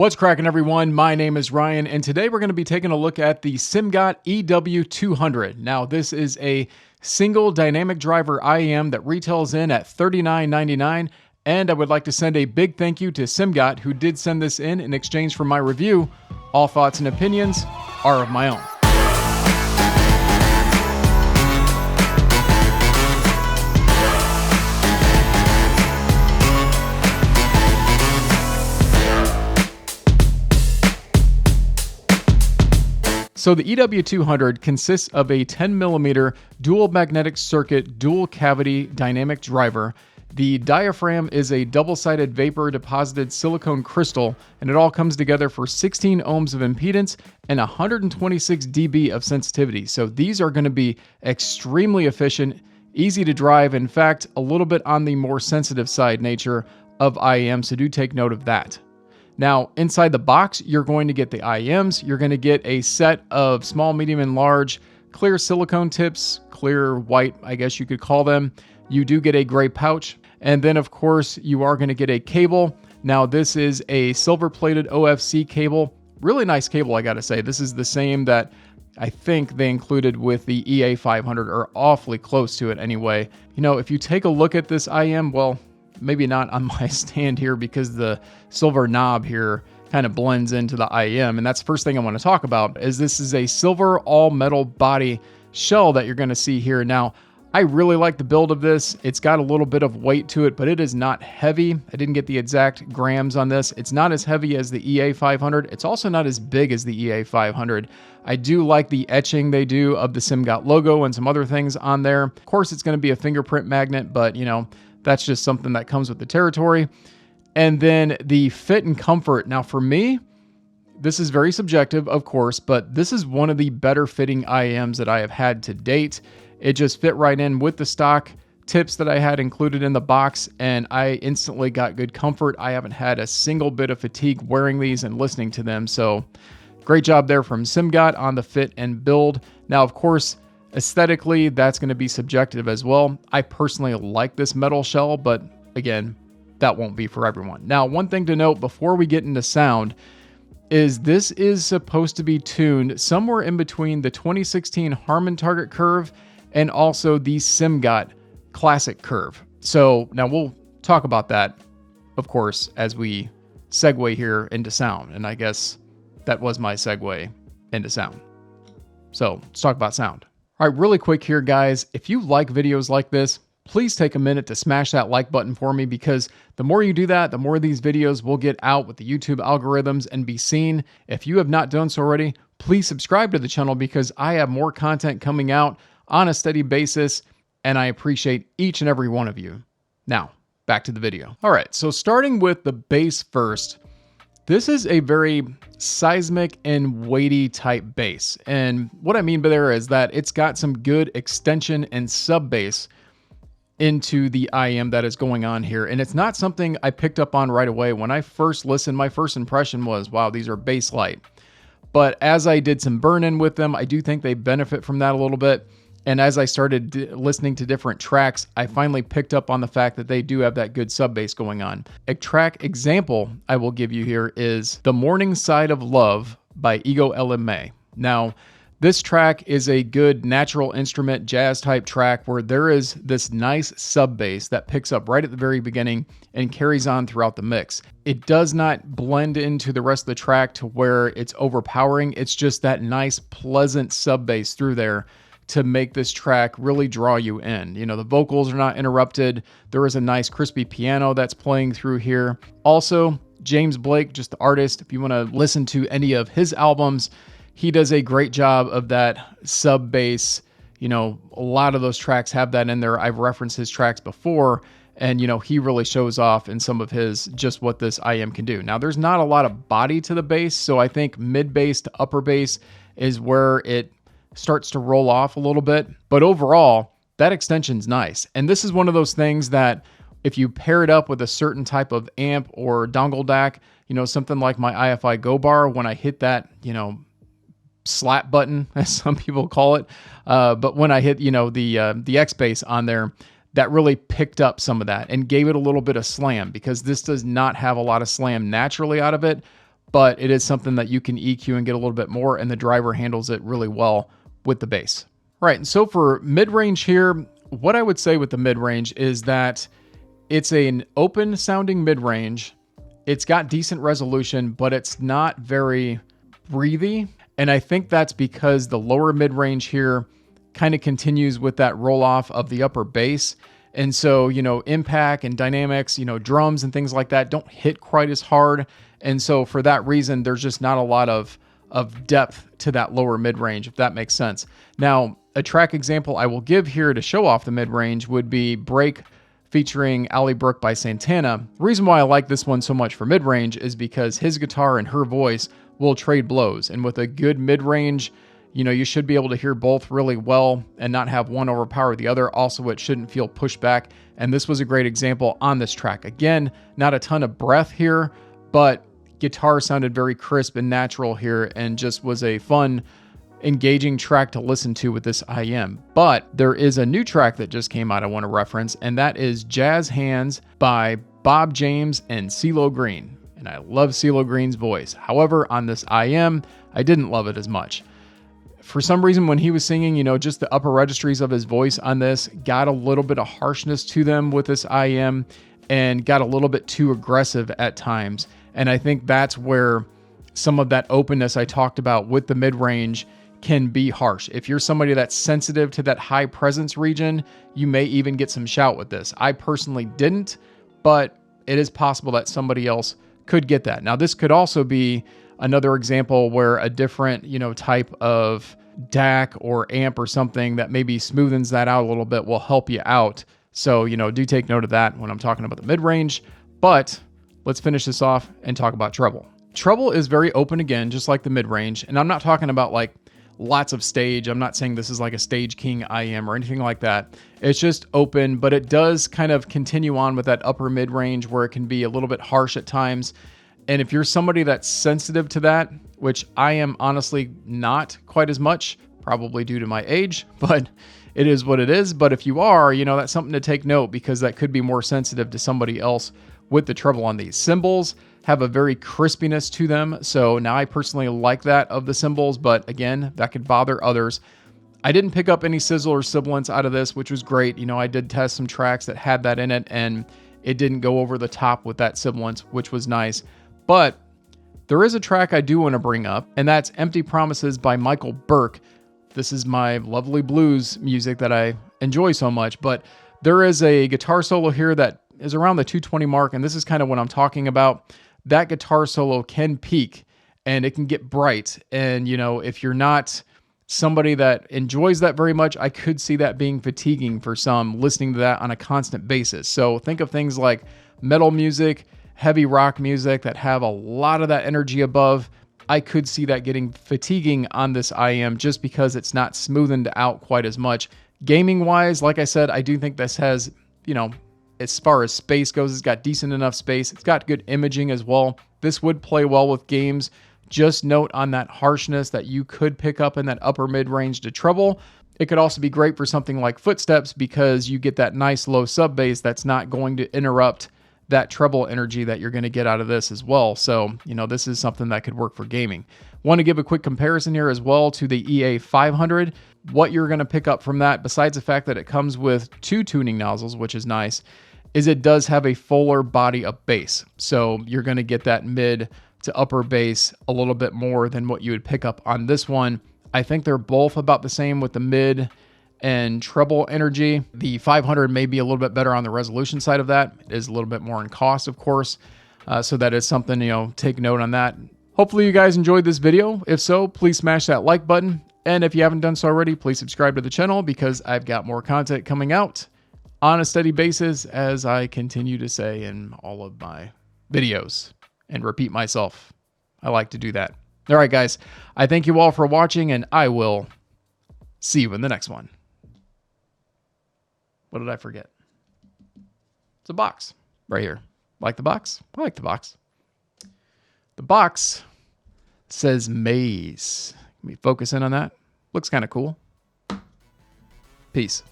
What's cracking, everyone? My name is Ryan, and today we're going to be taking a look at the SimGOT EW200. Now, this is a single dynamic driver IEM that retails in at $39.99, and I would like to send a big thank you to SimGOT, who did send this in exchange for my review. All thoughts and opinions are of my own. So the EW200 consists of a 10mm dual magnetic circuit, dual cavity dynamic driver. The diaphragm is a double-sided vapor deposited silicone crystal, and it all comes together for 16 ohms of impedance and 126 dB of sensitivity. So these are going to be extremely efficient, easy to drive. In fact, a little bit on the more sensitive side nature of IEM, so do take note of that. Now, inside the box, you're going to get the IEMs. You're going to get a set of small, medium, and large clear silicone tips, clear white, I guess you could call them. You do get a gray pouch. And then, of course, you are going to get a cable. Now, this is a silver-plated OFC cable. Really nice cable, I got to say. This is the same that I think they included with the EA500, or awfully close to it anyway. You know, if you take a look at this IEM, well, maybe not on my stand here because the silver knob here kind of blends into the IEM. And that's the first thing I want to talk about, is this is a silver all metal body shell that you're going to see here. Now, I really like the build of this. It's got a little bit of weight to it, but it is not heavy. I didn't get the exact grams on this. It's not as heavy as the EA500. It's also not as big as the EA500. I do like the etching they do of the SimGOT logo and some other things on there. Of course, it's going to be a fingerprint magnet, but you know, that's just something that comes with the territory. And then the fit and comfort. Now for me, this is very subjective, of course, but this is one of the better fitting IEMs that I have had to date. It just fit right in with the stock tips that I had included in the box, and I instantly got good comfort. I haven't had a single bit of fatigue wearing these and listening to them. So great job there from SimGOT on the fit and build. Now, of course, aesthetically, that's going to be subjective as well. I personally like this metal shell, but again, that won't be for everyone. Now, one thing to note before we get into sound is this is supposed to be tuned somewhere in between the 2016 Harman target curve and also the SimGOT classic curve. So now we'll talk about that, of course, as we segue here into sound. And I guess that was my segue into sound. So let's talk about sound. All right, really quick here, guys. If you like videos like this, please take a minute to smash that like button for me, because the more you do that, the more these videos will get out with the YouTube algorithms and be seen. If you have not done so already, please subscribe to the channel, because I have more content coming out on a steady basis, and I appreciate each and every one of you. Now, back to the video. All right, so starting with the bass first, this is a very seismic and weighty type bass. And what I mean by there is that it's got some good extension and sub bass into the IEM that is going on here. And it's not something I picked up on right away. When I first listened, my first impression was, wow, these are bass light. But as I did some burn in with them, I do think they benefit from that a little bit. And as I started listening to different tracks, I finally picked up on the fact that they do have that good sub bass going on. A track example I will give you here is The Morning Side of Love by EW200. Now, this track is a good natural instrument jazz type track where there is this nice sub bass that picks up right at the very beginning and carries on throughout the mix. It does not blend into the rest of the track to where it's overpowering. It's just that nice, pleasant sub bass through there to make this track really draw you in. You know, the vocals are not interrupted. There is a nice crispy piano that's playing through here. Also, James Blake, just the artist, if you want to listen to any of his albums, he does a great job of that sub bass. You know, a lot of those tracks have that in there. I've referenced his tracks before, and you know, he really shows off in some of his just what this IEM can do. Now, there's not a lot of body to the bass, so I think mid bass to upper bass is where it starts to roll off a little bit. But overall, that extension's nice. And this is one of those things that if you pair it up with a certain type of amp or dongle DAC, you know, something like my IFI Go Bar, when I hit that, you know, slap button, as some people call it, but when I hit, you know, the X bass on there, that really picked up some of that and gave it a little bit of slam, because this does not have a lot of slam naturally out of it. but it is something that you can EQ and get a little bit more, and the driver handles it really well with the bass. Right, and so for mid-range here, what I would say with the mid-range is that it's an open sounding mid-range. It's got decent resolution, but it's not very breathy. And I think that's because the lower mid-range here kind of continues with that roll off of the upper bass. And so, impact and dynamics, drums and things like that don't hit quite as hard. And so for that reason, there's just not a lot of depth to that lower mid-range, if that makes sense. Now, a track example I will give here to show off the mid-range would be Break featuring Ally Brooke by Santana. The reason why I like this one so much for mid-range is because his guitar and her voice will trade blows. And with a good mid-range, you should be able to hear both really well and not have one overpower the other. Also, it shouldn't feel pushed back. And this was a great example on this track. Again, not a ton of breath here, but guitar sounded very crisp and natural here and just was a fun, engaging track to listen to with this IM. But there is a new track that just came out I want to reference, and that is Jazz Hands by Bob James and CeeLo Green. And I love CeeLo Green's voice. However, on this IM, I didn't love it as much. For some reason, when he was singing, just the upper registries of his voice on this got a little bit of harshness to them with this IM and got a little bit too aggressive at times. And I think that's where some of that openness I talked about with the mid-range can be harsh. If you're somebody that's sensitive to that high presence region, you may even get some shout with this. I personally didn't, but it is possible that somebody else could get that. Now, this could also be another example where a different, type of DAC or amp or something that maybe smoothens that out a little bit will help you out. So, do take note of that when I'm talking about the mid-range. But let's finish this off and talk about treble. Treble is very open again, just like the mid-range. And I'm not talking about like lots of stage. I'm not saying this is like a Stage King IM or anything like that. It's just open, but it does kind of continue on with that upper mid-range where it can be a little bit harsh at times. And if you're somebody that's sensitive to that, which I am honestly not quite as much, probably due to my age, but it is what it is. But if you are, that's something to take note because that could be more sensitive to somebody else with the treble on these. Cymbals have a very crispiness to them. So now I personally like that of the cymbals, but again, that could bother others. I didn't pick up any sizzle or sibilance out of this, which was great. I did test some tracks that had that in it and it didn't go over the top with that sibilance, which was nice. But there is a track I do want to bring up, and that's Empty Promises by Michael Burke. This is my lovely blues music that I enjoy so much, but there is a guitar solo here that is around the 220 mark, and this is kind of what I'm talking about. That guitar solo can peak, and it can get bright, and if you're not somebody that enjoys that very much, I could see that being fatiguing for some, listening to that on a constant basis. So think of things like metal music, heavy rock music that have a lot of that energy above. I could see that getting fatiguing on this IM just because it's not smoothened out quite as much. Gaming wise, like I said, I do think this has, as far as space goes, it's got decent enough space. It's got good imaging as well. This would play well with games. Just note on that harshness that you could pick up in that upper mid-range to treble. It could also be great for something like Footsteps because you get that nice low sub bass that's not going to interrupt that treble energy that you're going to get out of this as well. So, this is something that could work for gaming. Want to give a quick comparison here as well to the EA500. What you're going to pick up from that, besides the fact that it comes with 2 tuning nozzles, which is nice, is it does have a fuller body of bass. So you're going to get that mid to upper bass a little bit more than what you would pick up on this one. I think they're both about the same with the mid and treble energy. The 500 may be a little bit better on the resolution side of that. It is a little bit more in cost, of course. So that is something, take note on that. Hopefully you guys enjoyed this video. If so, please smash that like button. And if you haven't done so already, please subscribe to the channel because I've got more content coming out on a steady basis, as I continue to say in all of my videos and repeat myself. I like to do that. All right, guys, I thank you all for watching, and I will see you in the next one. What did I forget? It's a box right here. Like the box? I like the box. The box says Maze. Let me focus in on that. Looks kind of cool. Peace.